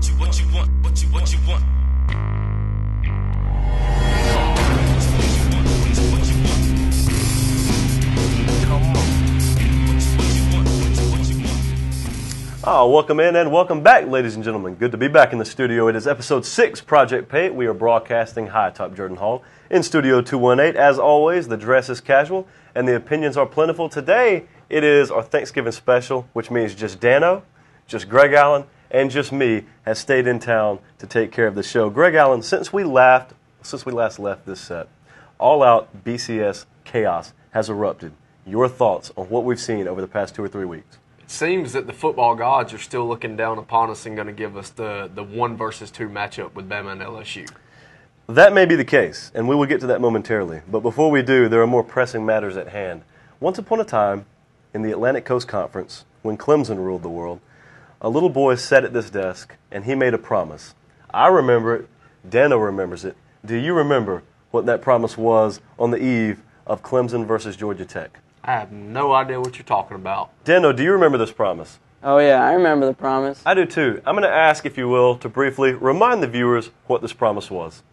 Welcome in and welcome back, ladies and gentlemen. Good to be back in the studio. It is episode 6, Project Pate. We are broadcasting high atop Jordan Hall in Studio 218. As always, the dress is casual and the opinions are plentiful. Today, it is our Thanksgiving special, which means just Dano, just Greg Allen, and just me has stayed in town to take care of the show. Greg Allen, since we last left this set, all-out BCS chaos has erupted. Your thoughts on what we've seen over the past 2 or 3 weeks? Seems that the football gods are still looking down upon us and going to give us the 1 versus 2 matchup with Bama and LSU. That may be the case, and we will get to that momentarily. But before we do, there are more pressing matters at hand. Once upon a time, in the Atlantic Coast Conference, when Clemson ruled the world, a little boy sat at this desk, and he made a promise. I remember it. Dano remembers it. Do you remember what that promise was on the eve of Clemson versus Georgia Tech? I have no idea what you're talking about. Dano, do you remember this promise? Oh, yeah, I remember the promise. I do, too. I'm going to ask, if you will, to briefly remind the viewers what this promise was.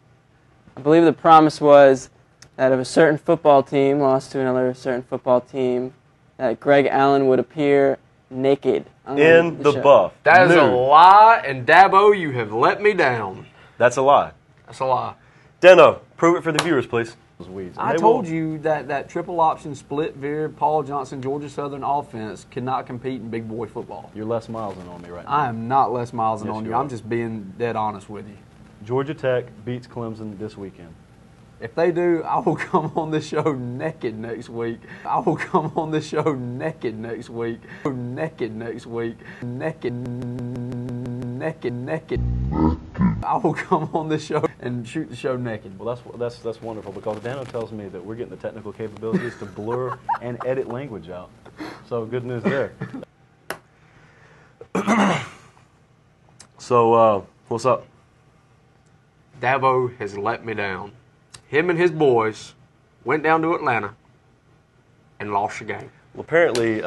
I believe the promise was that if a certain football team lost to another certain football team, that Greg Allen would appear naked on in the show. buff. That is a lie, and Dabo, you have let me down. That's a lie. That's a lie. Dano, prove it for the viewers, please. I told you that triple option split veer Paul Johnson Georgia Southern offense cannot compete in big boy football. You're Les Milesing on me right now. I am not Les Milesing on you. are. I'm just being dead honest with you. Georgia Tech beats Clemson this weekend. If they do, I will come on this show naked next week. I will come on this show naked next week. Naked next week. Naked. I will come on this show and shoot the show naked. Well, that's wonderful, because Dano tells me that we're getting the technical capabilities to blur and edit language out. So good news there. So, what's up? Dabo has let me down. Him and his boys went down to Atlanta and lost the game. Well, apparently,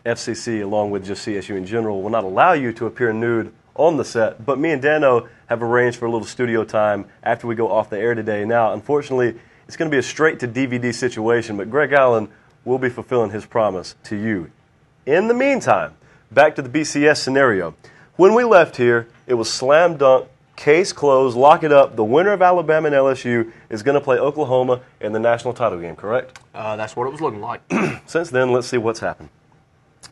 FCC, along with just CSU in general, will not allow you to appear nude on the set, but me and Dano have arranged for a little studio time after we go off the air today. Now, unfortunately, it's going to be a straight-to-DVD situation, but Greg Allen will be fulfilling his promise to you. In the meantime, back to the BCS scenario. When we left here, it was slam dunk, case closed, lock it up. The winner of Alabama and LSU is going to play Oklahoma in the national title game, correct? That's what it was looking like. Since then, let's see what's happened.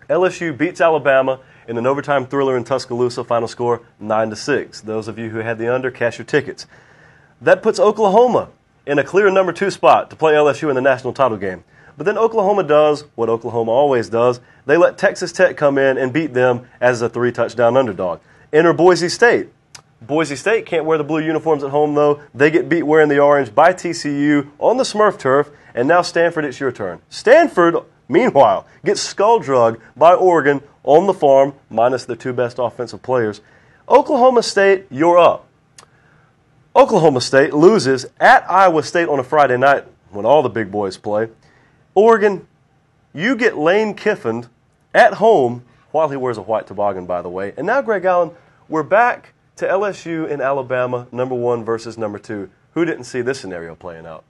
LSU beats Alabama in an overtime thriller in Tuscaloosa, final score 9-6. Those of you who had the under, cash your tickets. That puts Oklahoma in a clear number 2 spot to play LSU in the national title game. But then Oklahoma does what Oklahoma always does. They let Texas Tech come in and beat them as a 3-touchdown underdog. Enter Boise State. Boise State can't wear the blue uniforms at home, though. They get beat wearing the orange by TCU on the Smurf turf. And now Stanford, it's your turn. Stanford, meanwhile, gets skull-drugged by Oregon on the farm, minus the 2 best offensive players. Oklahoma State, you're up. Oklahoma State loses at Iowa State on a Friday night when all the big boys play. Oregon, you get Lane Kiffin at home while he wears a white toboggan, by the way. And now, Greg Allen, we're back to LSU and Alabama, number 1 versus number 2. Who didn't see this scenario playing out?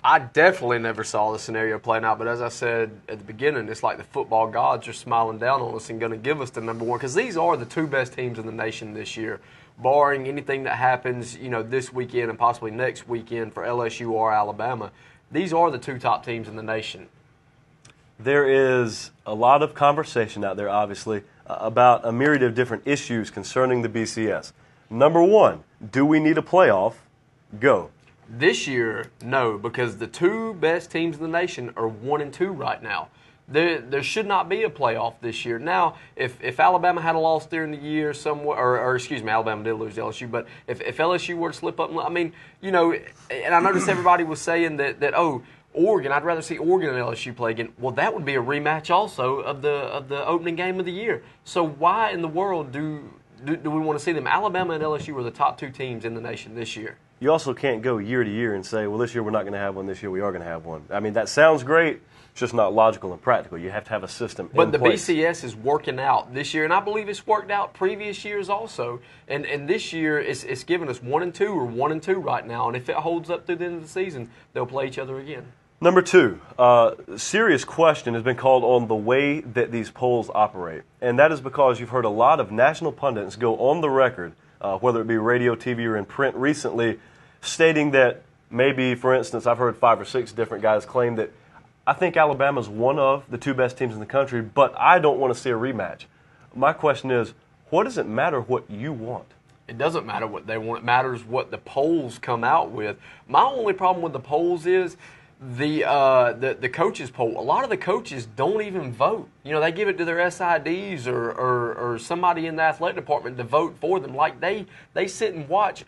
I definitely never saw the scenario playing out, but as I said at the beginning, it's like the football gods are smiling down on us and going to give us the number 1, because these are the 2 best teams in the nation this year, barring anything that happens, this weekend and possibly next weekend for LSU or Alabama. These are the 2 top teams in the nation. There is a lot of conversation out there, obviously, about a myriad of different issues concerning the BCS. Number 1, do we need a playoff? Go. This year, no, because the 2 best teams in the nation are 1 and 2 right now. There should not be a playoff this year. Now, if Alabama had a loss during the year somewhere, or excuse me, Alabama did lose to LSU, but if LSU were to slip up, I mean, and I noticed everybody was saying that Oregon, I'd rather see Oregon and LSU play again. Well, that would be a rematch also of the opening game of the year. So why in the world do we want to see them? Alabama and LSU are the top 2 teams in the nation this year. you also can't go year to year and say, well, this year we're not going to have one, this year we are going to have one. I mean, that sounds great. It's just not logical and practical. You have to have a system in But the place. BCS is working out this year, and I believe it's worked out previous years also. And this year, it's given us 1 and 2 or 1 and 2 right now. And if it holds up through the end of the season, they'll play each other again. Number 2, serious question has been called on the way that these polls operate. And that is because you've heard a lot of national pundits go on the record, whether it be radio, TV, or in print recently, stating that maybe, for instance, I've heard 5 or 6 different guys claim that I think Alabama's one of the 2 best teams in the country, but I don't want to see a rematch. My question is, what does it matter what you want? It doesn't matter what they want. It matters what the polls come out with. My only problem with the polls is the coaches poll. A lot of the coaches don't even vote. You know, they give it to their SIDs or somebody in the athletic department to vote for them. Like they sit and watch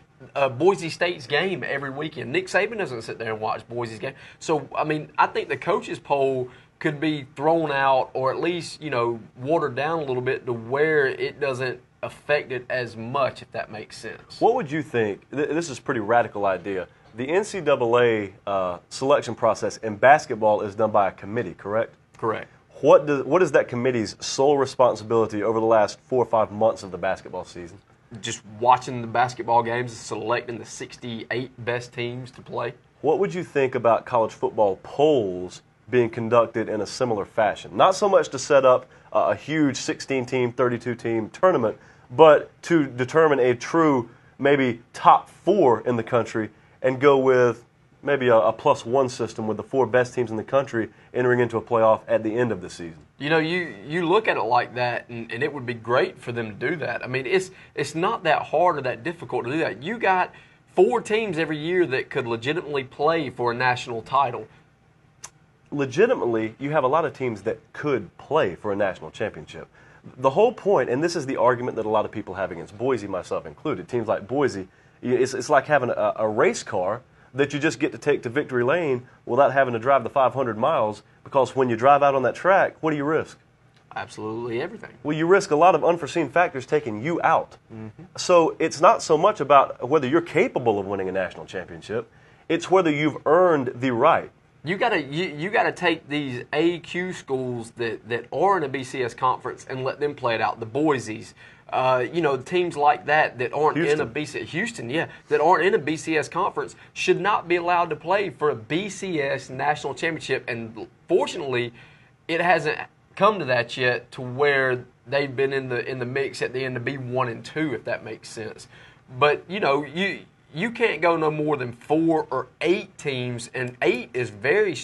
Boise State's game every weekend. Nick Saban doesn't sit there and watch Boise's game. So, I mean, I think the coaches poll could be thrown out or at least, you know, watered down a little bit to where it doesn't affect it as much, if that makes sense. What would you think? This is a pretty radical idea. The NCAA selection process in basketball is done by a committee, correct? Correct. What is that committee's sole responsibility over the last 4 or 5 months of the basketball season? Just watching the basketball games and selecting the 68 best teams to play. What would you think about college football polls being conducted in a similar fashion? Not so much to set up a huge 16-team, 32-team tournament, but to determine a true maybe top 4 in the country and go with maybe a +1 system with the 4 best teams in the country entering into a playoff at the end of the season. You know, you look at it like that, and it would be great for them to do that. I mean, it's not that hard or that difficult to do that. You got 4 teams every year that could legitimately play for a national title. Legitimately, you have a lot of teams that could play for a national championship. The whole point, and this is the argument that a lot of people have against Boise, myself included, teams like Boise, it's like having a race car that you just get to take to victory lane without having to drive the 500 miles, because when you drive out on that track, what do you risk? Absolutely everything. Well, you risk a lot of unforeseen factors taking you out. Mm-hmm. So it's not so much about whether you're capable of winning a national championship, it's whether you've earned the right. You gotta take these AQ schools that are in a BCS conference and let them play it out. The Boise's, teams like that aren't in a BCS. Houston, yeah, that aren't in a BCS conference should not be allowed to play for a BCS national championship. And fortunately, it hasn't come to that yet, to where they've been in the mix at the end to be 1 and 2, if that makes sense. But you can't go no more than 4 or 8 teams, and 8 is very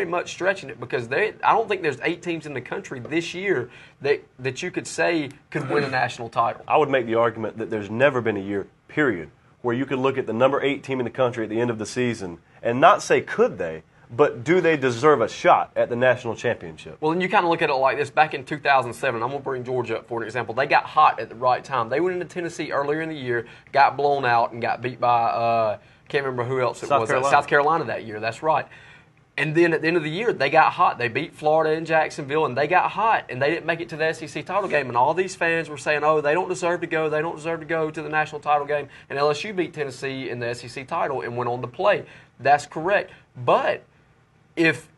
much stretching it, because I don't think there's 8 teams in the country this year that you could say could win a national title. I would make the argument that there's never been a year, period, where you could look at the number 8 team in the country at the end of the season and not say could they, but do they deserve a shot at the national championship? Well, then you kind of look at it like this. Back in 2007, I'm going to bring Georgia up for an example. They got hot at the right time. They went into Tennessee earlier in the year, got blown out, and got beat by, can't remember who else it was. South Carolina that year, that's right. And then at the end of the year, they got hot. They beat Florida and Jacksonville, and they got hot, and they didn't make it to the SEC title game. And all these fans were saying, oh, they don't deserve to go. They don't deserve to go to the national title game. And LSU beat Tennessee in the SEC title and went on to play. That's correct. But if,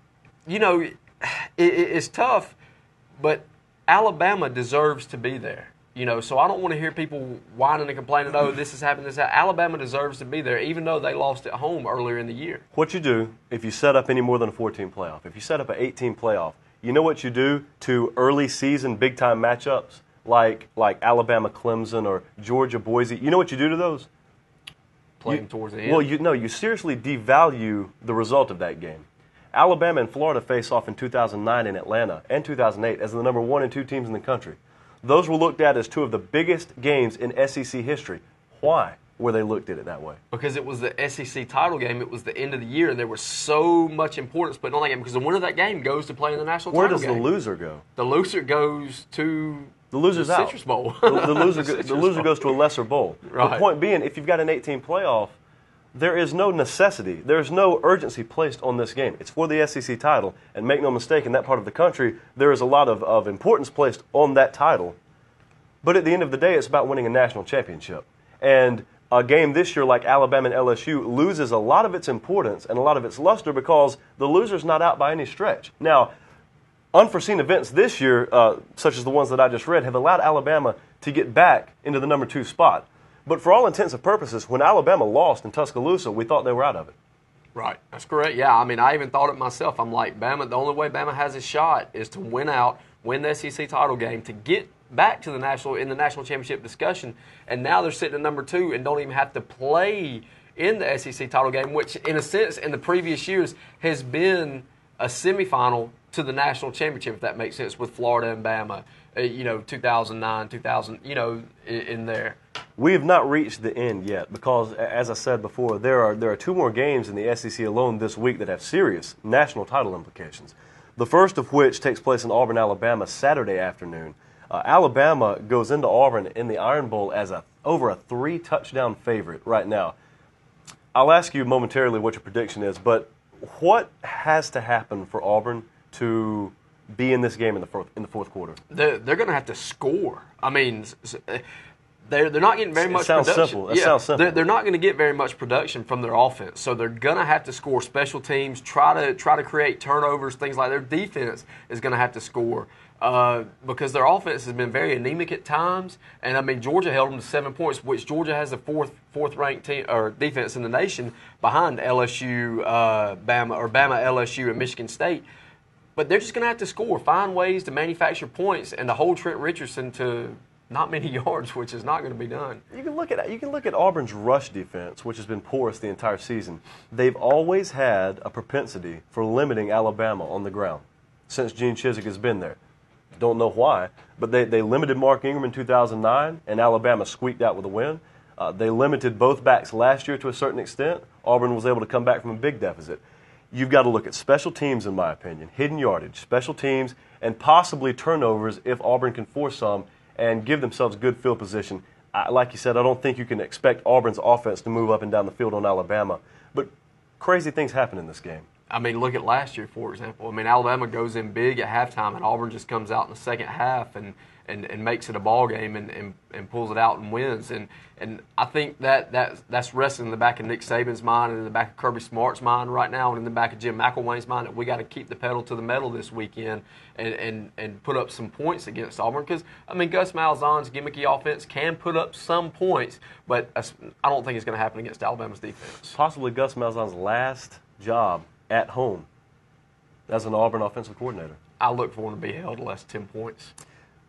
it's tough, but Alabama deserves to be there. So I don't want to hear people whining and complaining, oh, this has happened, this has happened. Alabama deserves to be there, even though they lost at home earlier in the year. What you do, if you set up any more than a 14 playoff, if you set up an 18 playoff, you know what you do to early season big-time matchups like Alabama-Clemson or Georgia-Boise? You know what you do to those? Play them towards the end. Well, you seriously devalue the result of that game. Alabama and Florida face off in 2009 in Atlanta and 2008 as the number 1 and 2 teams in the country. Those were looked at as 2 of the biggest games in SEC history. Why were they looked at it that way? Because it was the SEC title game. It was the end of the year, and there was so much importance put on that game, because the winner of that game goes to play in the national title game. Where does the loser go? The loser goes to the loser's out. Citrus Bowl. The loser goes to a lesser bowl. Right. The point being, if you've got an 18 playoff, there is no necessity, there is no urgency placed on this game. It's for the SEC title, and make no mistake, in that part of the country, there is a lot of importance placed on that title. But at the end of the day, it's about winning a national championship. And a game this year like Alabama and LSU loses a lot of its importance and a lot of its luster because the loser's not out by any stretch. Now, unforeseen events this year, such as the ones that I just read, have allowed Alabama to get back into the number 2 spot. But for all intents and purposes, when Alabama lost in Tuscaloosa, we thought they were out of it. Right, that's correct. Yeah, I mean, I even thought it myself. I'm like, Bama. The only way Bama has a shot is to win the SEC title game to get back to the national championship discussion. And now they're sitting at number 2 and don't even have to play in the SEC title game, which, in a sense, in the previous years has been a semifinal to the national championship, if that makes sense, with Florida and Bama. 2009, 2000, in there. We have not reached the end yet because, as I said before, there are 2 more games in the SEC alone this week that have serious national title implications. The first of which takes place in Auburn, Alabama, Saturday afternoon. Alabama goes into Auburn in the Iron Bowl as over a 3-touchdown favorite right now. I'll ask you momentarily what your prediction is, but what has to happen for Auburn to be in this game in the fourth quarter? They're going to have to score. I mean, they're not getting very much production. Simple. Sounds simple. They're not going to get very much production from their offense, so they're going to have to score. Special teams try to create turnovers, things like their defense is going to have to score because their offense has been very anemic at times. And I mean, Georgia held them to 7 points, which Georgia has the fourth ranked team or defense in the nation behind LSU, Bama, LSU, and Michigan State. But they're just going to have to score, find ways to manufacture points, and to hold Trent Richardson to not many yards, which is not going to be done. You can look at Auburn's rush defense, which has been porous the entire season. They've always had a propensity for limiting Alabama on the ground since Gene Chizik has been there. Don't know why, but they limited Mark Ingram in 2009, and Alabama squeaked out with a win. They limited both backs last year to a certain extent. Auburn was able to come back from a big deficit. You've got to look at special teams, in my opinion, hidden yardage, special teams, and possibly turnovers if Auburn can force some and give themselves good field position. Like you said, I don't think you can expect Auburn's offense to move up and down the field on Alabama, but crazy things happen in this game. I mean, look at last year, for example. I mean, Alabama goes in big at halftime, and Auburn just comes out in the second half and makes it a ball game and pulls it out and wins. And I think that's resting in the back of Nick Saban's mind and in the back of Kirby Smart's mind right now and in the back of Jim McElwain's mind that we got to keep the pedal to the metal this weekend and put up some points against Auburn. Because, I mean, Gus Malzahn's gimmicky offense can put up some points, but I don't think it's going to happen against Alabama's defense. Possibly Gus Malzahn's last job at home as an Auburn offensive coordinator. I look for him to be held to less than 10 points.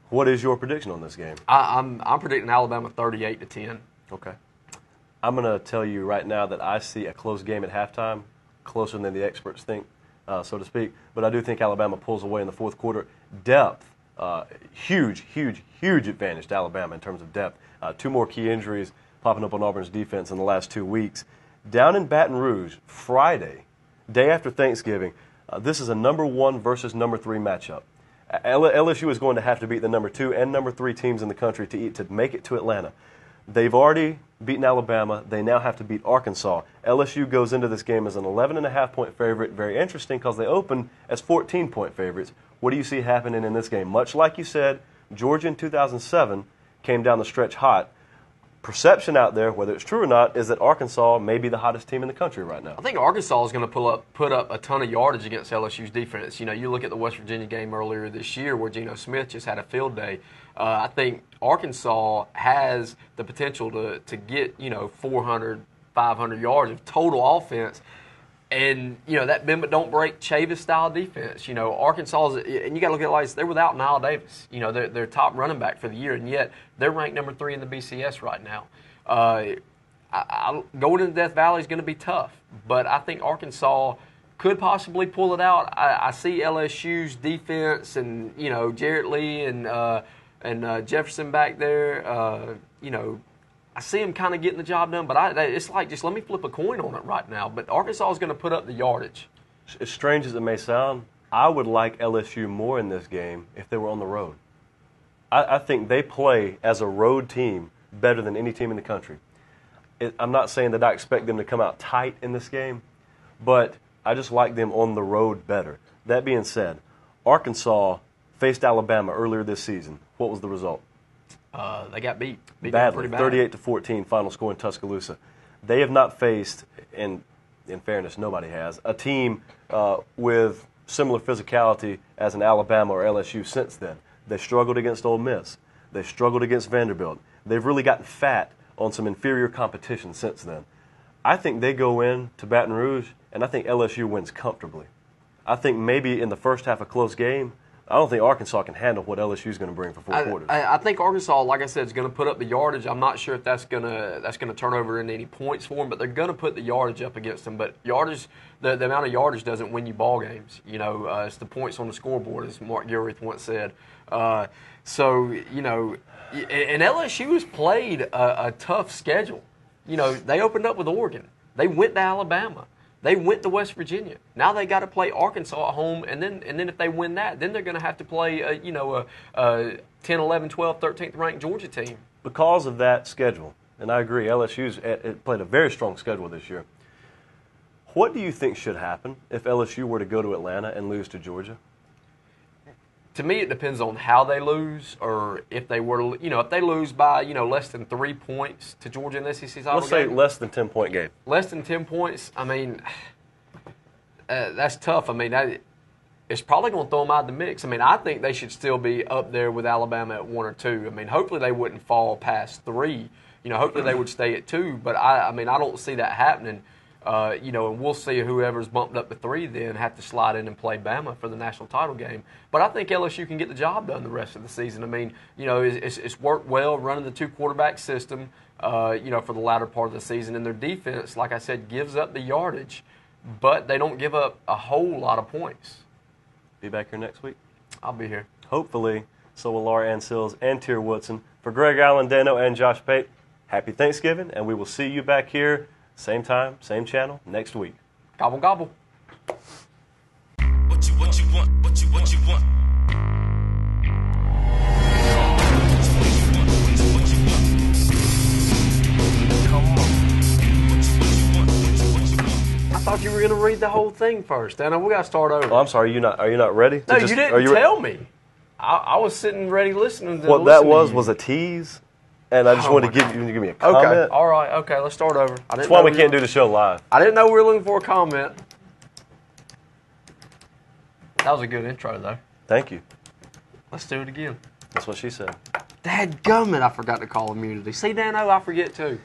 What is your prediction on this game? I'm predicting Alabama 38-10. Okay. I'm going to tell you right now that I see a close game at halftime, closer than the experts think, so to speak. But I do think Alabama pulls away in the fourth quarter. Depth, huge advantage to Alabama in terms of depth. 2 more key injuries popping up on Auburn's defense in the last 2 weeks. Down in Baton Rouge, Friday, day after Thanksgiving, this is a number 1 versus number 3 matchup. LSU is going to have to beat the number 2 and number 3 teams in the country to make it to Atlanta. They've already beaten Alabama. They now have to beat Arkansas. LSU goes into this game as an 11.5-point favorite. Very interesting because they open as 14-point favorites. What do you see happening in this game? Much like you said, Georgia in 2007 came down the stretch hot. Perception out there, whether it's true or not, is that Arkansas may be the hottest team in the country right now. I think Arkansas is going to put up a ton of yardage against LSU's defense. You look at the West Virginia game earlier this year where Geno Smith just had a field day. I think Arkansas has the potential to get 400, 500 yards of total offense. And, that bend but don't break Chavis-style defense. Arkansas, and you got to look at it like this, they're without Nile Davis. They're top running back for the year, and yet they're ranked number 3 in the BCS right now. Going into Death Valley is going to be tough, but I think Arkansas could possibly pull it out. I see LSU's defense and, Jarrett Lee and Jefferson back there, I see him kind of getting the job done, but it's like just let me flip a coin on it right now. But Arkansas is going to put up the yardage. As strange as it may sound, I would like LSU more in this game if they were on the road. I think they play as a road team better than any team in the country. I'm not saying that I expect them to come out tight in this game, but I just like them on the road better. That being said, Arkansas faced Alabama earlier this season. What was the result? They got beat Badly, pretty bad. 38-14 final score in Tuscaloosa. They have not faced, in fairness, nobody has, a team with similar physicality as an Alabama or LSU since then. They struggled against Ole Miss. They struggled against Vanderbilt. They've really gotten fat on some inferior competition since then. I think they go in to Baton Rouge, and I think LSU wins comfortably. I think maybe in the first half a close game, I don't think Arkansas can handle what LSU is going to bring for 4 quarters. I think Arkansas, like I said, is going to put up the yardage. I'm not sure if that's going to turn over into any points for them, but they're going to put the yardage up against them. But yardage, the amount of yardage doesn't win you ball games. You know, it's the points on the scoreboard, as Mark Gilreath once said. So you know, and LSU has played a tough schedule. You know, they opened up with Oregon. They went to Alabama. They went to West Virginia. Now they got to play Arkansas at home, and then if they win that, then they're going to have to play a 10, 11, 12, 13th ranked Georgia team. Because of that schedule, and I agree, LSU's played a very strong schedule this year. What do you think should happen if LSU were to go to Atlanta and lose to Georgia? To me, it depends on how they lose, or if they were to, if they lose by, less than 3 points to Georgia in the SEC title Let's say game. less than 10-point game. Less than 10 points, I mean, that's tough. I mean, it's probably going to throw them out of the mix. I mean, I think they should still be up there with Alabama at 1 or 2. I mean, hopefully they wouldn't fall past 3. Hopefully they would stay at 2. But I don't see that happening. And we'll see whoever's bumped up to 3 then have to slide in and play Bama for the national title game. But I think LSU can get the job done the rest of the season. I mean, it's worked well running the 2-quarterback system, for the latter part of the season. And their defense, like I said, gives up the yardage, but they don't give up a whole lot of points. Be back here next week? I'll be here. Hopefully. So will Laura Ann Sills and Tier Woodson. For Greg Allen, Dano, and Josh Pate, happy Thanksgiving, and we will see you back here same time, same channel, next week. Gobble, gobble. What you want, what you want. I thought you were going to read the whole thing first. Dana, we got to start over. Oh, I'm sorry, are you not ready? No, you didn't tell me. I was sitting ready listening to what that was a tease, and I just wanted to give me a comment. Okay, all right, okay, let's start over. That's why we can't do the show live. I didn't know we were looking for a comment. That was a good intro, though. Thank you. Let's do it again. That's what she said. Dadgummit, I forgot to call immunity. See, Dano, I forget too.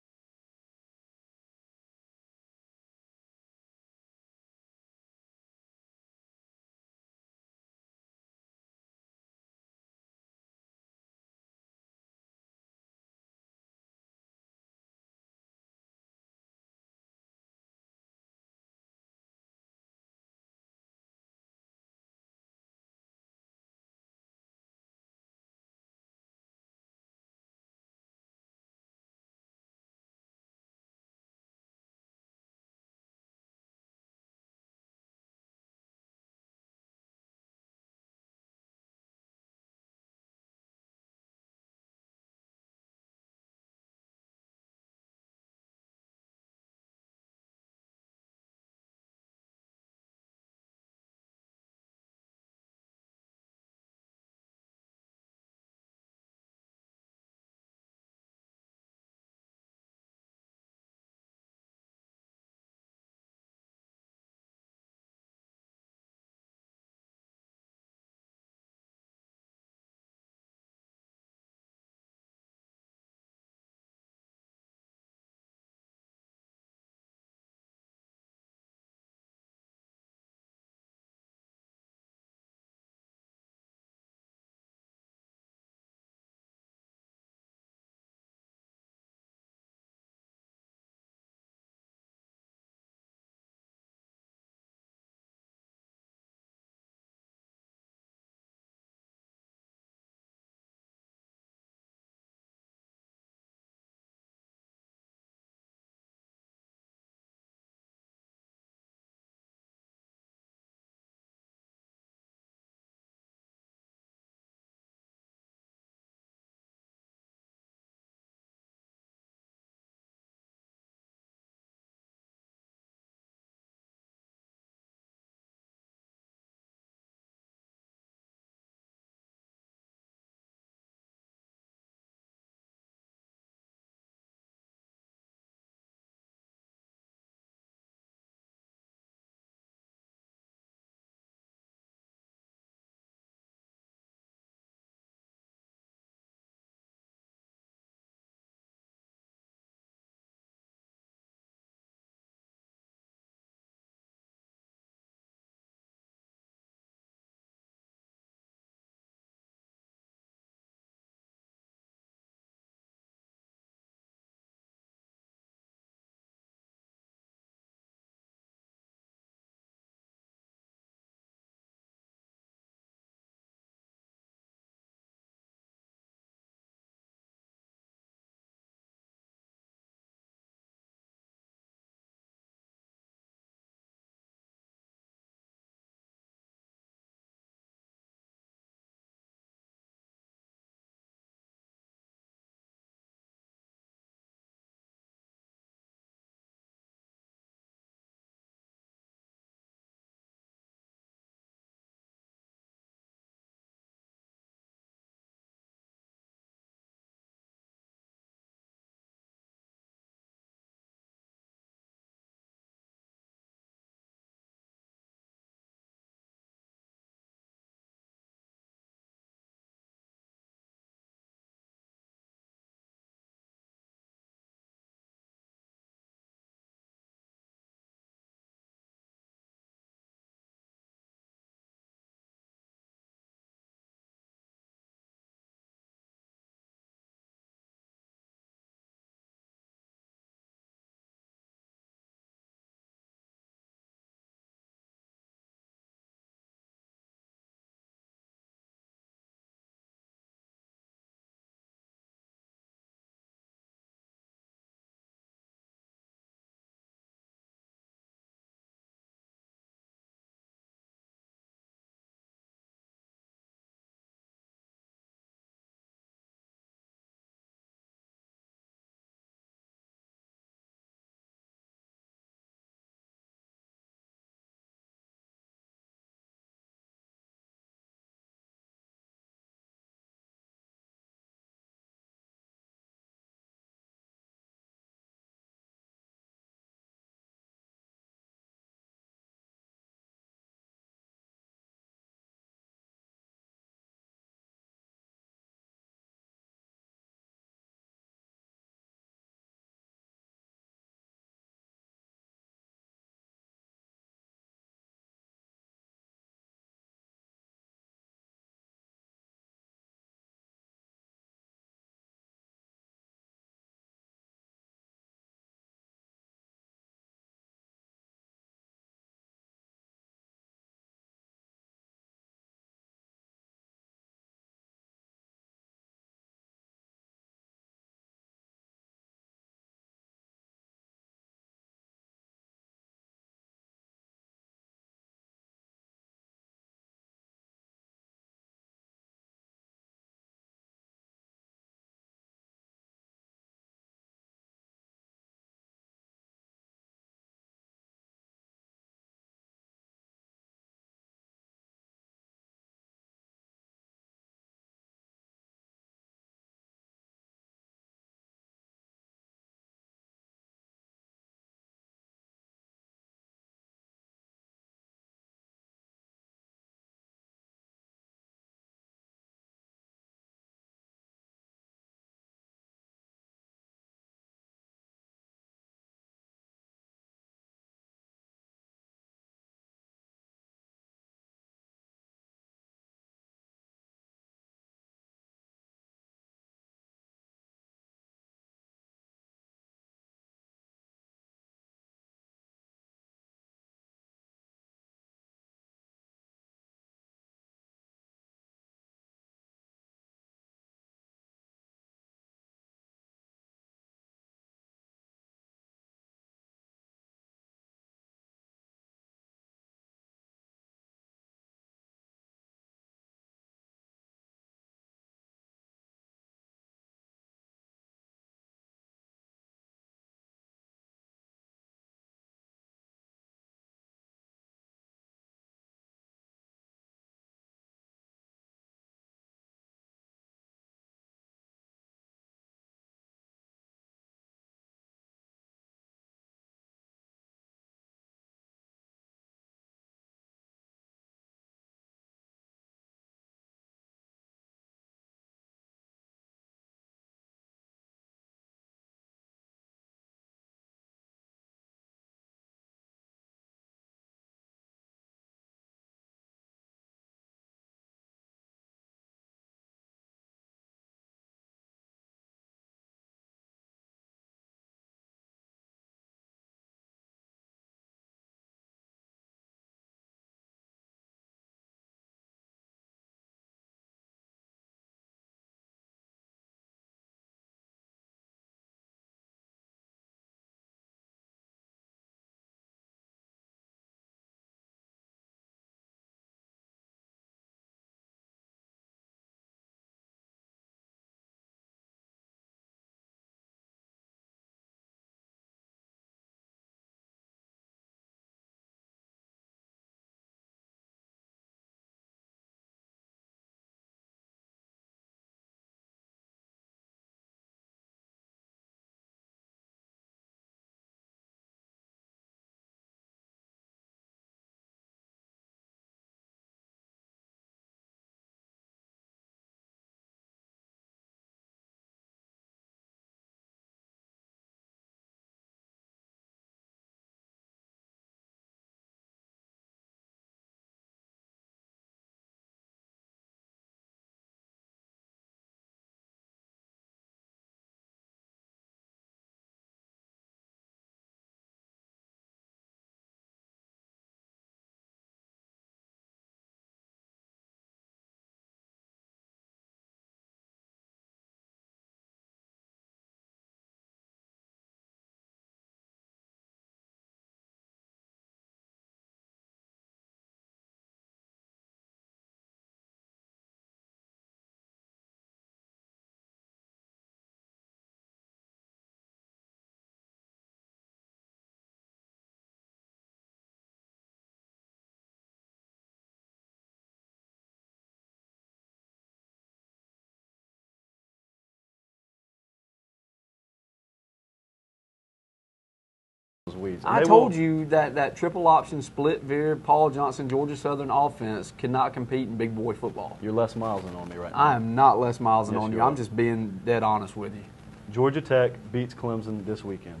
those weeds. I told you that triple option split veer Paul Johnson Georgia Southern offense cannot compete in big boy football. You're Les Milesing on me right now. I am not Les Milesing Yes, on you you. are. I'm just being dead honest with you. Georgia Tech beats Clemson this weekend.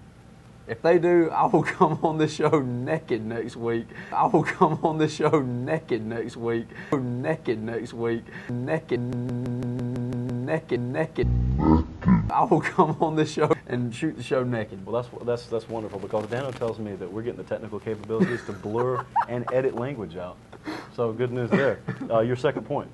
If they do, I will come on this show naked next week. I will come on this show naked next week. Naked next week. Naked. I will come on this show and shoot the show naked. Well, that's wonderful, because Dano tells me that we're getting the technical capabilities to blur and edit language out. So good news there. Your second point.